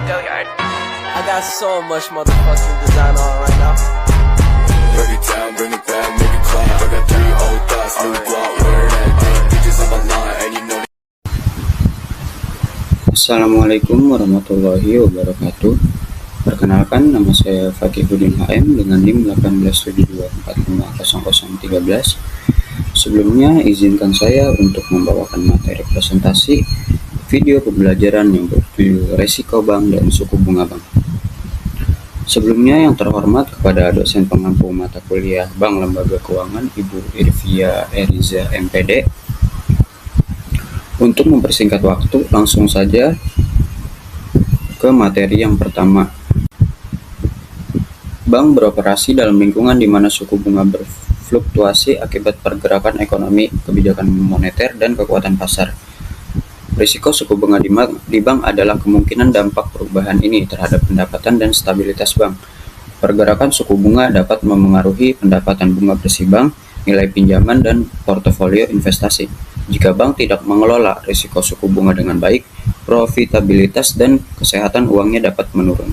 I got so much motherfucking design on right now. Break it down, bring it back, make it clap. I got 3 old thoughts, new guap, where that thing, bitches on my line, and you know. Assalamualaikum warahmatullahi wabarakatuh. Perkenalkan, nama saya Fakihuddin HM dengan NIM 1872450013. Sebelumnya, izinkan saya untuk membawakan materi presentasi video pembelajaran yang berjudul Resiko Bank dan Suku Bunga Bank. Sebelumnya, yang terhormat kepada dosen pengampu mata kuliah Bank Lembaga Keuangan Ibu Irvia Eriza MPD. Untuk mempersingkat waktu, langsung saja ke materi yang pertama. Bank beroperasi dalam lingkungan di mana suku bunga berfluktuasi akibat pergerakan ekonomi, kebijakan moneter, dan kekuatan pasar. Risiko suku bunga di bank adalah kemungkinan dampak perubahan ini terhadap pendapatan dan stabilitas bank. Pergerakan suku bunga dapat memengaruhi pendapatan bunga bersih bank, nilai pinjaman, dan portofolio investasi. Jika bank tidak mengelola risiko suku bunga dengan baik, profitabilitas dan kesehatan uangnya dapat menurun.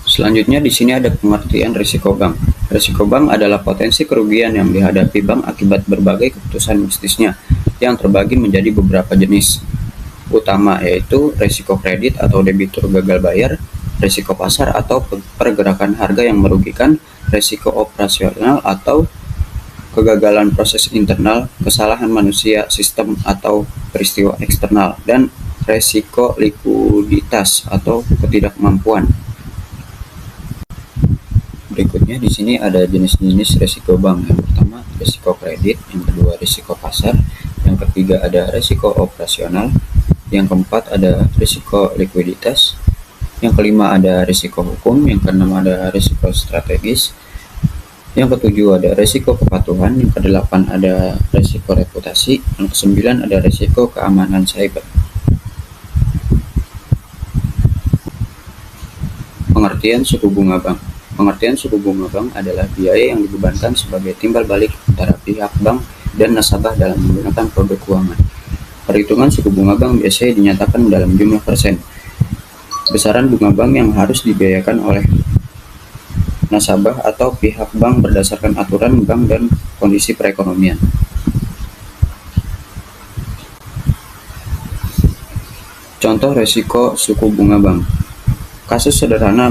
Selanjutnya di sini ada pengertian risiko bank. Risiko bank adalah potensi kerugian yang dihadapi bank akibat berbagai keputusan bisnisnya yang terbagi menjadi beberapa jenis utama, yaitu risiko kredit atau debitur gagal bayar, risiko pasar atau pergerakan harga yang merugikan, risiko operasional atau kegagalan proses internal, kesalahan manusia, sistem atau peristiwa eksternal, dan risiko likuiditas atau ketidakmampuan. Berikutnya di sini ada jenis-jenis risiko bank. Yang pertama risiko kredit, yang kedua risiko pasar, yang ketiga ada risiko operasional, yang keempat ada risiko likuiditas, yang kelima ada risiko hukum, yang keenam ada risiko strategis, yang ketujuh ada risiko kepatuhan, yang kedelapan ada risiko reputasi, yang kesembilan ada risiko keamanan cyber. Pengertian suku bunga bank. Pengertian suku bunga bank adalah biaya yang dibebankan sebagai timbal balik antara pihak bank dan nasabah dalam menggunakan produk keuangan. Perhitungan suku bunga bank biasanya dinyatakan dalam jumlah persen. Besaran bunga bank yang harus dibiayakan oleh nasabah atau pihak bank berdasarkan aturan bank dan kondisi perekonomian. Contoh risiko suku bunga bank. Kasus sederhana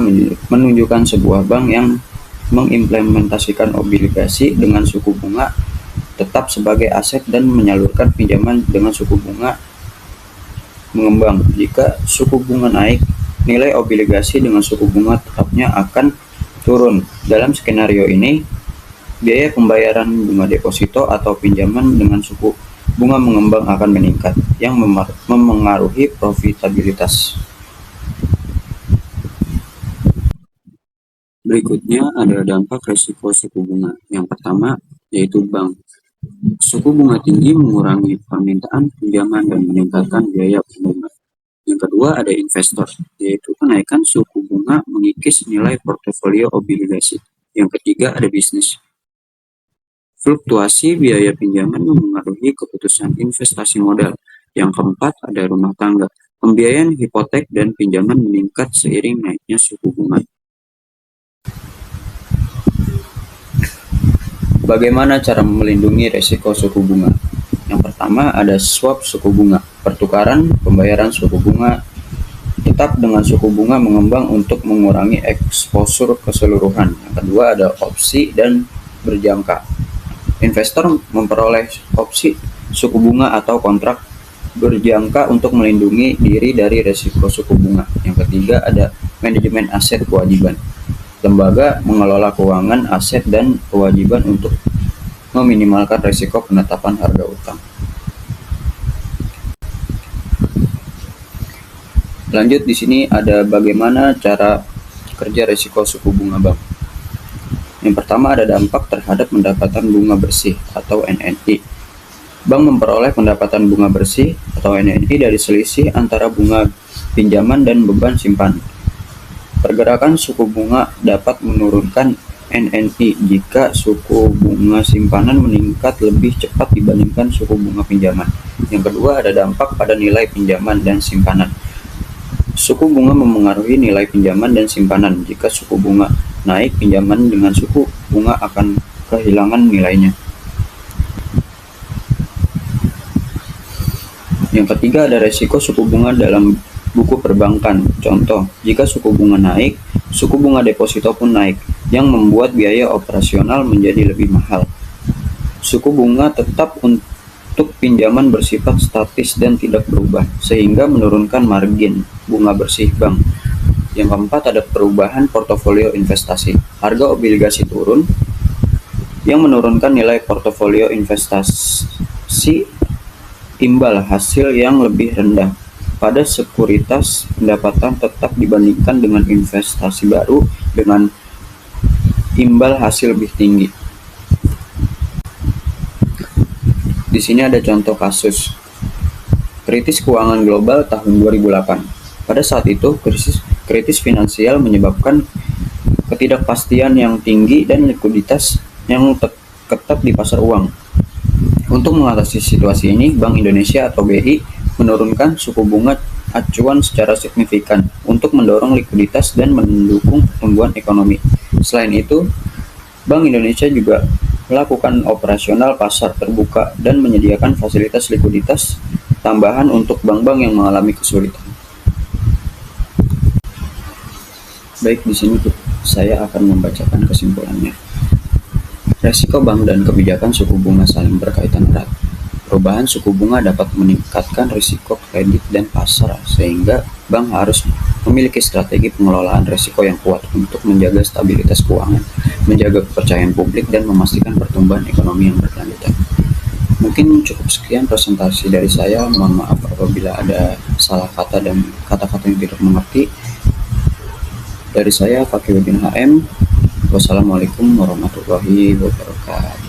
menunjukkan sebuah bank yang mengimplementasikan obligasi dengan suku bunga tetap sebagai aset dan menyalurkan pinjaman dengan suku bunga mengembang. Jika suku bunga naik, nilai obligasi dengan suku bunga tetapnya akan turun. Dalam skenario ini, biaya pembayaran bunga deposito atau pinjaman dengan suku bunga mengembang akan meningkat, yang memengaruhi profitabilitas. Berikutnya ada dampak risiko suku bunga. Yang pertama yaitu bank. Suku bunga tinggi mengurangi permintaan pinjaman dan meningkatkan biaya bunga. Yang kedua ada investor, yaitu kenaikan suku bunga mengikis nilai portofolio obligasi. Yang ketiga ada bisnis. Fluktuasi biaya pinjaman memengaruhi keputusan investasi modal. Yang keempat ada rumah tangga. Pembiayaan hipotek dan pinjaman meningkat seiring naiknya suku bunga. Bagaimana cara melindungi risiko suku bunga? Yang pertama ada swap suku bunga, pertukaran pembayaran suku bunga tetap dengan suku bunga mengembang untuk mengurangi eksposur keseluruhan. Yang kedua ada opsi dan berjangka. Investor memperoleh opsi suku bunga atau kontrak berjangka untuk melindungi diri dari risiko suku bunga. Yang ketiga ada manajemen aset kewajiban. Lembaga mengelola keuangan, aset, dan kewajiban untuk meminimalkan risiko penetapan harga utang. Lanjut di sini ada bagaimana cara kerja risiko suku bunga bank. Yang pertama ada dampak terhadap pendapatan bunga bersih atau NNI. Bank memperoleh pendapatan bunga bersih atau NNI dari selisih antara bunga pinjaman dan beban simpan. Pergerakan suku bunga dapat menurunkan NNI jika suku bunga simpanan meningkat lebih cepat dibandingkan suku bunga pinjaman. Yang kedua, ada dampak pada nilai pinjaman dan simpanan. Suku bunga memengaruhi nilai pinjaman dan simpanan. Jika suku bunga naik, pinjaman dengan suku bunga akan kehilangan nilainya. Yang ketiga, ada resiko suku bunga dalam buku perbankan. Contoh, jika suku bunga naik, suku bunga deposito pun naik, yang membuat biaya operasional menjadi lebih mahal. Suku bunga tetap untuk pinjaman bersifat statis dan tidak berubah, sehingga menurunkan margin bunga bersih bank. Yang keempat, ada perubahan portofolio investasi. Harga obligasi turun, yang menurunkan nilai portofolio investasi. Imbal hasil yang lebih rendah pada sekuritas pendapatan tetap dibandingkan dengan investasi baru dengan imbal hasil lebih tinggi. Di sini ada contoh kasus kritis keuangan global tahun 2008. Pada saat itu, kritis finansial menyebabkan ketidakpastian yang tinggi dan likuiditas yang ketat di pasar uang. Untuk mengatasi situasi ini, Bank Indonesia atau BI menurunkan suku bunga acuan secara signifikan untuk mendorong likuiditas dan mendukung pertumbuhan ekonomi. Selain itu, Bank Indonesia juga melakukan operasional pasar terbuka dan menyediakan fasilitas likuiditas tambahan untuk bank-bank yang mengalami kesulitan. Baik, di sini saya akan membacakan kesimpulannya. Resiko bank dan kebijakan suku bunga saling berkaitan erat. Perubahan suku bunga dapat meningkatkan risiko kredit dan pasar, sehingga bank harus memiliki strategi pengelolaan risiko yang kuat untuk menjaga stabilitas keuangan, menjaga kepercayaan publik, dan memastikan pertumbuhan ekonomi yang berkelanjutan. Mungkin cukup sekian presentasi dari saya. Mohon maaf apabila ada salah kata dan kata-kata yang tidak mengerti. Dari saya, Fakiruddin HM. Wassalamualaikum warahmatullahi wabarakatuh.